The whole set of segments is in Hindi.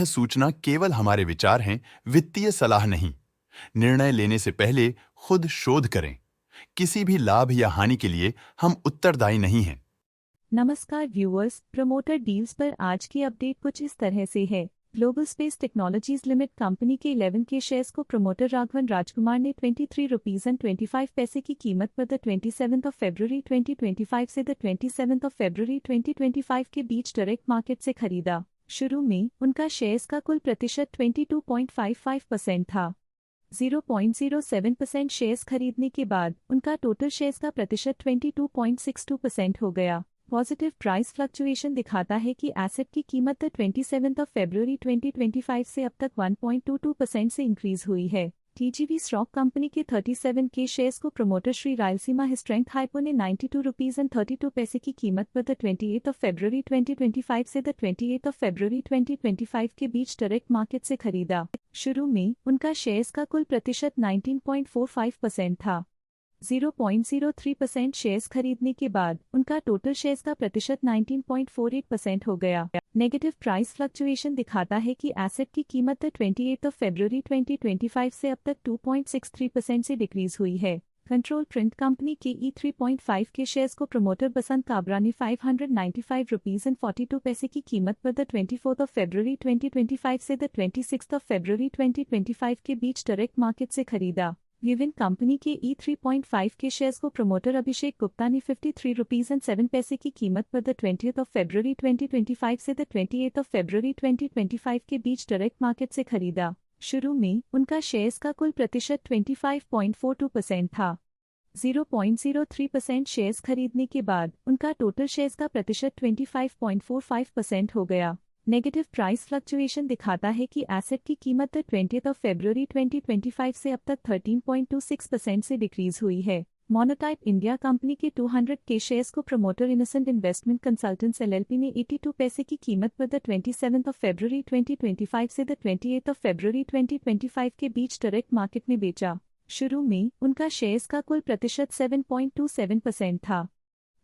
सूचना केवल हमारे विचार हैं, वित्तीय सलाह नहीं। निर्णय लेने से पहले खुद शोध करें। किसी भी लाभ या हानि के लिए हम उत्तरदायी नहीं हैं। नमस्कार व्यूअर्स, प्रमोटर डील्स पर आज की अपडेट कुछ इस तरह से है। Global space technologies limited company के 11 के शेयर्स को प्रमोटर राघवन राजकुमार ने 23 रुपीज एंड 25 पैसे की कीमत पर द 27 फरवरी 2025 से द 27 फरवरी 2025 के बीच डायरेक्ट मार्केट से खरीदा। शुरू में उनका शेयर्स का कुल प्रतिशत 22.55% था। 0.07% शेयर्स खरीदने के बाद उनका टोटल शेयर्स का प्रतिशत 22.62% हो गया। पॉजिटिव प्राइस फ्लक्चुएशन दिखाता है कि एसेट की कीमत 27 फरवरी 2025 से अब तक 1.22% से इंक्रीज हुई है। टीजीवी स्टॉक कंपनी के 37 के शेयर्स को promoter Shri Rayalaseema strength hypo ने 92 रुपीज एंड 32 पैसे की कीमत पर 28 फरवरी 2025 से 28 फरवरी 2025 के बीच डायरेक्ट मार्केट से खरीदा। शुरू में उनका शेयर्स का कुल प्रतिशत 19.45% था। 0.03% शेयर्स खरीदने के बाद उनका टोटल शेयर्स का प्रतिशत 19.48% हो गया। नेगेटिव प्राइस फ्लक्चुएशन दिखाता है कि एसेट की कीमत 28 फरवरी 2025 से अब तक 2.63% से डिक्रीज हुई है। कंट्रोल प्रिंट कंपनी के E3.5 के शेयर्स को प्रमोटर बसंत काबरा ने 595 रुपीज एंड 42 पैसे की कीमत पर 24 फरवरी 2025 से 26 फरवरी 2025 के बीच डायरेक्ट मार्केट से खरीदा। विविन कंपनी के E3.5 के शेयर्स को प्रमोटर अभिषेक गुप्ता ने 53 रुपीज एंड 7 पैसे की कीमत पर 20 फरवरी 2025 से 28 फरवरी 2025 के बीच डायरेक्ट मार्केट से खरीदा। शुरू में उनका शेयर्स का कुल प्रतिशत 25.42% था। 0.03% शेयर्स खरीदने के बाद उनका टोटल शेयर्स का प्रतिशत 25.45% हो गया। नेगेटिव प्राइस फ्लक्चुएशन दिखाता है कि एसेट की कीमत 20 फरवरी 2025 से अब तक 13.26% से डिक्रीज हुई है। मोनोटाइप इंडिया कंपनी के 200 के शेयर्स को promoter innocent investment consultants LLP ने 82 पैसे की कीमत पर 27 फरवरी 2025 से 28 फरवरी 2025 के बीच डायरेक्ट मार्केट में बेचा। शुरू में उनका शेयर्स का कुल प्रतिशत 7.27% था।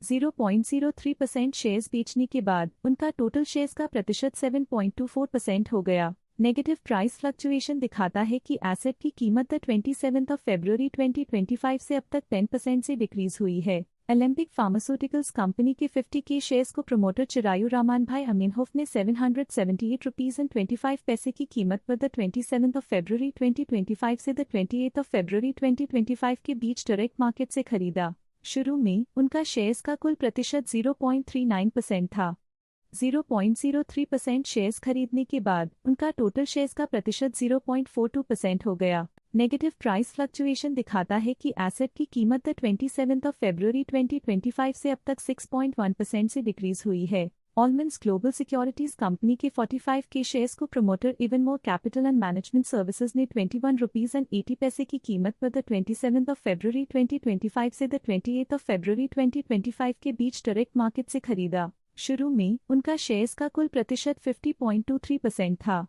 0.03% शेयर्स बेचने के बाद उनका टोटल शेयर्स का प्रतिशत 7.24% हो गया। नेगेटिव प्राइस फ्लक्चुएशन दिखाता है कि एसेट की कीमत 27 फरवरी 2025 से अब तक 10% से डिक्रीज हुई है। एलेम्बिक फार्मास्यूटिकल्स कंपनी के 50 के शेयर्स को प्रमोटर चिरायु रामान भाई अमीनहोफ ने 778 रुपीज एंड 25 पैसे की कीमत पर 27 फरवरी 2025 से 28 फरवरी 2025 के बीच डायरेक्ट मार्केट से खरीदा। शुरू में उनका शेयर्स का कुल प्रतिशत 0.39% था। 0.03% शेयर्स खरीदने के बाद उनका टोटल शेयर्स का प्रतिशत 0.42% हो गया। नेगेटिव प्राइस फ्लक्चुएशन दिखाता है कि एसेट की कीमत 27 फरवरी 2025 से अब तक 6.1% से डिक्रीज हुई है। ऑलमंड्स ग्लोबल सिक्योरिटीज कंपनी के 45 के शेयर्स को promoter even more capital and management services ने 21 रुपीज एंड 80 पैसे की कीमत पर 27 फरवरी 2025 से 28 फरवरी 2025 के बीच डायरेक्ट मार्केट से खरीदा। शुरू में उनका शेयर्स का कुल प्रतिशत 50.23% था।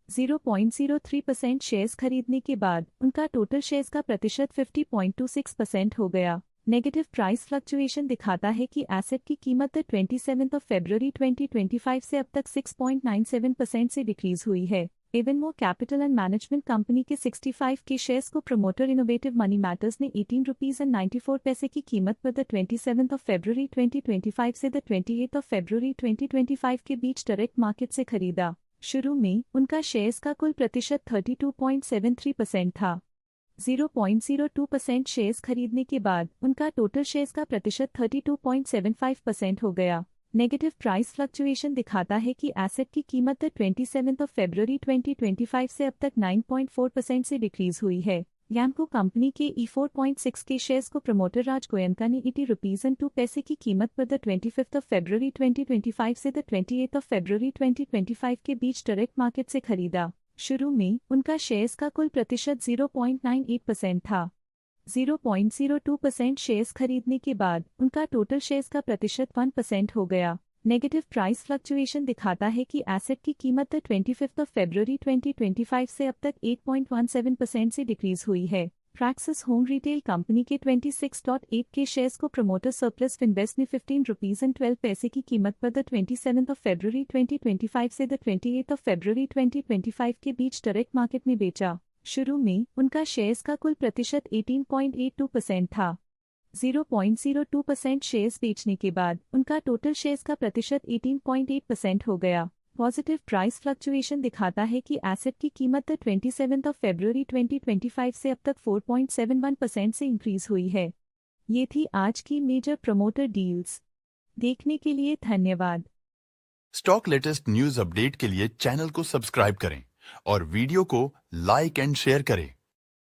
0.03% शेयर्स खरीदने के बाद उनका टोटल शेयर्स का प्रतिशत 50.26% हो गया। नेगेटिव प्राइस फ्लक्चुएशन दिखाता है कि एसेट की कीमत 27 फरवरी 2025 से अब तक 6.97% से डिक्रीज हुई है। एवनमोर कैपिटल एंड मैनेजमेंट कंपनी के 65 के शेयर्स को प्रमोटर इनोवेटिव मनी मैटर्स ने 18 रुपीज एंड 94 पैसे की कीमत पर 27 फरवरी 2025 से 28 फरवरी 2025 के बीच डायरेक्ट मार्केट से खरीदा। शुरू में उनका शेयर्स का कुल प्रतिशत 32.73% था। 0.02% शेयर्स खरीदने के बाद उनका टोटल शेयर्स का प्रतिशत 32.75% हो गया। नेगेटिव प्राइस फ्लक्चुएशन दिखाता है कि एसेट की कीमत 27 फरवरी 2025 से अब तक 9.4% से डिक्रीज हुई है। यैम्को कंपनी के E4.6 के शेयर्स को प्रमोटर राज गोयनका ने 80 रुपीज एंड 2 पैसे की कीमत पर 25 फरवरी 2025 से 28 फरवरी 2025 के बीच डायरेक्ट मार्केट से खरीदा। शुरू में उनका शेयर्स का कुल प्रतिशत 0.98% था। 0.02% शेयर्स खरीदने के बाद उनका टोटल शेयर्स का प्रतिशत 1% हो गया। नेगेटिव प्राइस फ्लक्चुएशन दिखाता है कि एसेट की कीमत 25 फरवरी 2025 से अब तक 8.17% से डिक्रीज हुई है। प्रैक्सिस होम रिटेल कंपनी के 26.8 के शेयर्स को प्रमोटर सरप्लस फिनवेस्ट ने ₹15.12 की कीमत पर द 27 फरवरी 2025 से द 28 फरवरी 2025 के बीच डायरेक्ट मार्केट में बेचा। शुरू में उनका शेयर्स का कुल प्रतिशत 18.82% था। 0.02% शेयर्स बेचने के बाद उनका टोटल शेयर्स का प्रतिशत 18.8% हो गया। पॉजिटिव प्राइस फ्लक्चुएशन दिखाता है कि एसेट की कीमत 27 फरवरी 2025 से अब तक 4.71% से इंक्रीज हुई है। ये थी आज की मेजर प्रमोटर डील्स। देखने के लिए धन्यवाद। स्टॉक लेटेस्ट न्यूज अपडेट के लिए चैनल को सब्सक्राइब करें और वीडियो को लाइक एंड शेयर करें।